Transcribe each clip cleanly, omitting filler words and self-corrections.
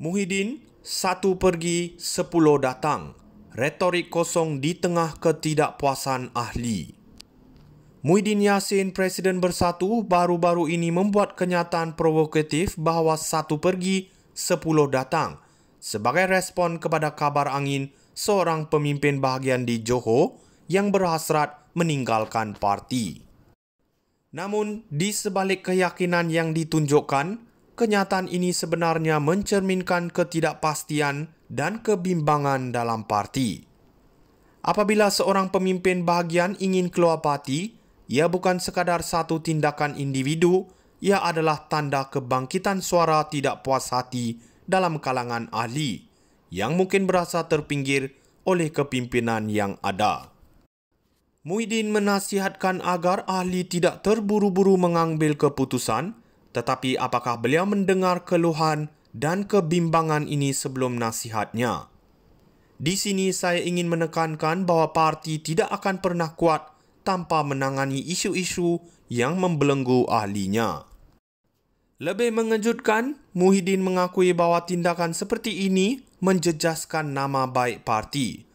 Muhyiddin, 1 pergi, 10 datang. Retorik kosong di tengah ketidakpuasan ahli. Muhyiddin Yassin, Presiden Bersatu, baru-baru ini membuat kenyataan provokatif bahawa 1 pergi, 10 datang sebagai respon kepada kabar angin seorang pemimpin bahagian di Johor yang berhasrat meninggalkan parti. Namun, di sebalik keyakinan yang ditunjukkan, kenyataan ini sebenarnya mencerminkan ketidakpastian dan kebimbangan dalam parti. Apabila seorang pemimpin bahagian ingin keluar parti, ia bukan sekadar satu tindakan individu, ia adalah tanda kebangkitan suara tidak puas hati dalam kalangan ahli yang mungkin berasa terpinggir oleh kepimpinan yang ada. Muhyiddin menasihatkan agar ahli tidak terburu-buru mengambil keputusan, tetapi apakah beliau mendengar keluhan dan kebimbangan ini sebelum nasihatnya? Di sini saya ingin menekankan bahawa parti tidak akan pernah kuat tanpa menangani isu-isu yang membelenggu ahlinya. Lebih mengejutkan, Muhyiddin mengakui bahawa tindakan seperti ini menjejaskan nama baik parti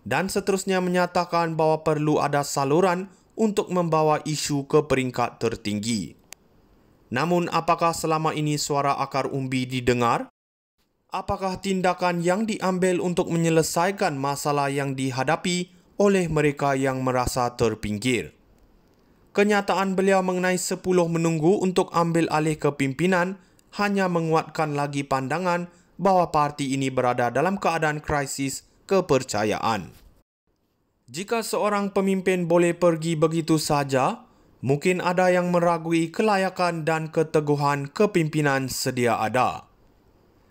dan seterusnya menyatakan bahawa perlu ada saluran untuk membawa isu ke peringkat tertinggi. Namun, apakah selama ini suara akar umbi didengar? Apakah tindakan yang diambil untuk menyelesaikan masalah yang dihadapi oleh mereka yang merasa terpinggir? Kenyataan beliau mengenai 10 menunggu untuk ambil alih kepimpinan hanya menguatkan lagi pandangan bahawa parti ini berada dalam keadaan krisis kepercayaan. Jika seorang pemimpin boleh pergi begitu saja, mungkin ada yang meragui kelayakan dan keteguhan kepimpinan sedia ada.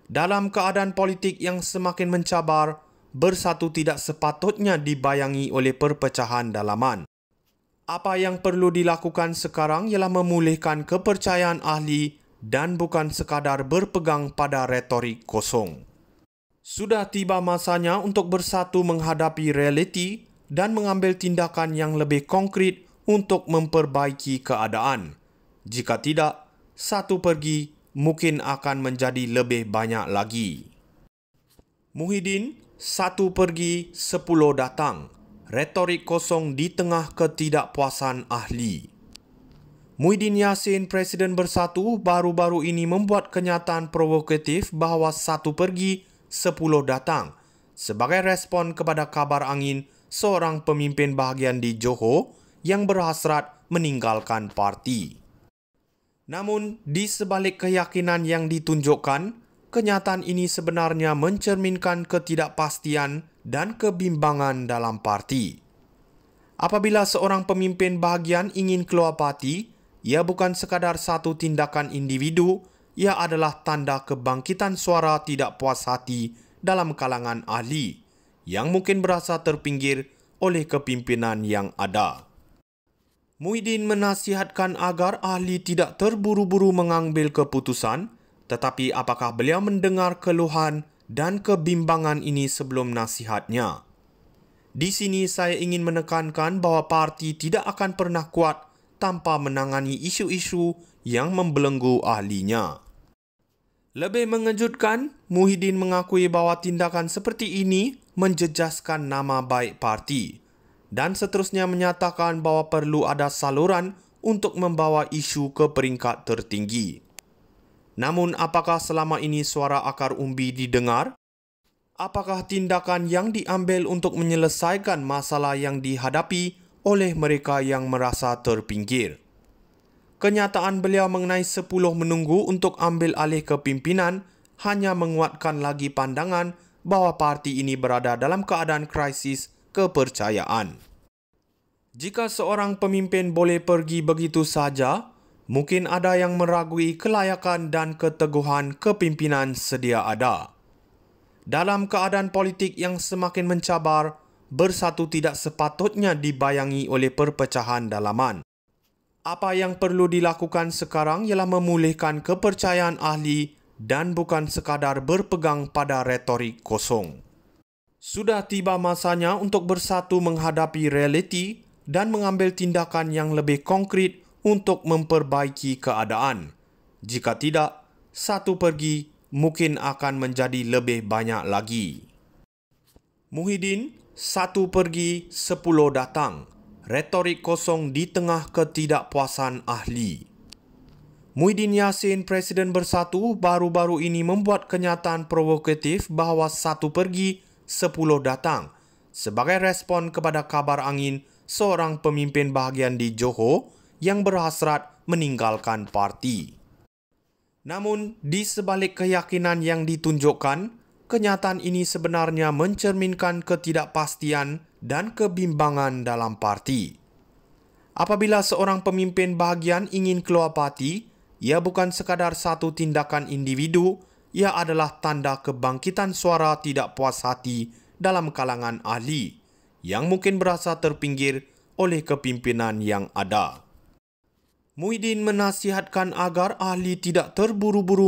Dalam keadaan politik yang semakin mencabar, Bersatu tidak sepatutnya dibayangi oleh perpecahan dalaman. Apa yang perlu dilakukan sekarang ialah memulihkan kepercayaan ahli dan bukan sekadar berpegang pada retorik kosong. Sudah tiba masanya untuk bersatu menghadapi realiti dan mengambil tindakan yang lebih konkret untuk memperbaiki keadaan. Jika tidak, 1 pergi mungkin akan menjadi lebih banyak lagi. Muhyiddin, 1 pergi, 10 datang. Retorik kosong di tengah ketidakpuasan ahli. Muhyiddin Yassin, Presiden Bersatu, baru-baru ini membuat kenyataan provokatif bahawa 1 pergi, 10 datang sebagai respon kepada kabar angin seorang pemimpin bahagian di Johor yang berhasrat meninggalkan parti. Namun, di sebalik keyakinan yang ditunjukkan, kenyataan ini sebenarnya mencerminkan ketidakpastian dan kebimbangan dalam parti. Apabila seorang pemimpin bahagian ingin keluar parti, ia bukan sekadar satu tindakan individu, ia adalah tanda kebangkitan suara tidak puas hati dalam kalangan ahli yang mungkin berasa terpinggir oleh kepimpinan yang ada. Muhyiddin menasihatkan agar ahli tidak terburu-buru mengambil keputusan, tetapi apakah beliau mendengar keluhan dan kebimbangan ini sebelum nasihatnya? Di sini saya ingin menekankan bahawa parti tidak akan pernah kuat tanpa menangani isu-isu yang membelenggu ahlinya. Lebih mengejutkan, Muhyiddin mengakui bahawa tindakan seperti ini menjejaskan nama baik parti dan seterusnya menyatakan bahawa perlu ada saluran untuk membawa isu ke peringkat tertinggi. Namun, apakah selama ini suara akar umbi didengar? Apakah tindakan yang diambil untuk menyelesaikan masalah yang dihadapi oleh mereka yang merasa terpinggir? Kenyataan beliau mengenai 10 menunggu untuk ambil alih kepimpinan hanya menguatkan lagi pandangan bahawa parti ini berada dalam keadaan krisis kepercayaan. Jika seorang pemimpin boleh pergi begitu saja, mungkin ada yang meragui kelayakan dan keteguhan kepimpinan sedia ada. Dalam keadaan politik yang semakin mencabar, Bersatu tidak sepatutnya dibayangi oleh perpecahan dalaman. Apa yang perlu dilakukan sekarang ialah memulihkan kepercayaan ahli dan bukan sekadar berpegang pada retorik kosong. Sudah tiba masanya untuk bersatu menghadapi realiti dan mengambil tindakan yang lebih konkret untuk memperbaiki keadaan. Jika tidak, 1 pergi mungkin akan menjadi lebih banyak lagi. Muhyiddin, 1 pergi 10 datang. Retorik kosong di tengah ketidakpuasan ahli. Muhyiddin Yassin, Presiden Bersatu, baru-baru ini membuat kenyataan provokatif bahawa 1 pergi 10 datang sebagai respon kepada kabar angin seorang pemimpin bahagian di Johor yang berhasrat meninggalkan parti. Namun, di sebalik keyakinan yang ditunjukkan, kenyataan ini sebenarnya mencerminkan ketidakpastian dan kebimbangan dalam parti. Apabila seorang pemimpin bahagian ingin keluar parti, ia bukan sekadar satu tindakan individu, ia adalah tanda kebangkitan suara tidak puas hati dalam kalangan ahli yang mungkin berasa terpinggir oleh kepimpinan yang ada. Muhyiddin menasihatkan agar ahli tidak terburu-buru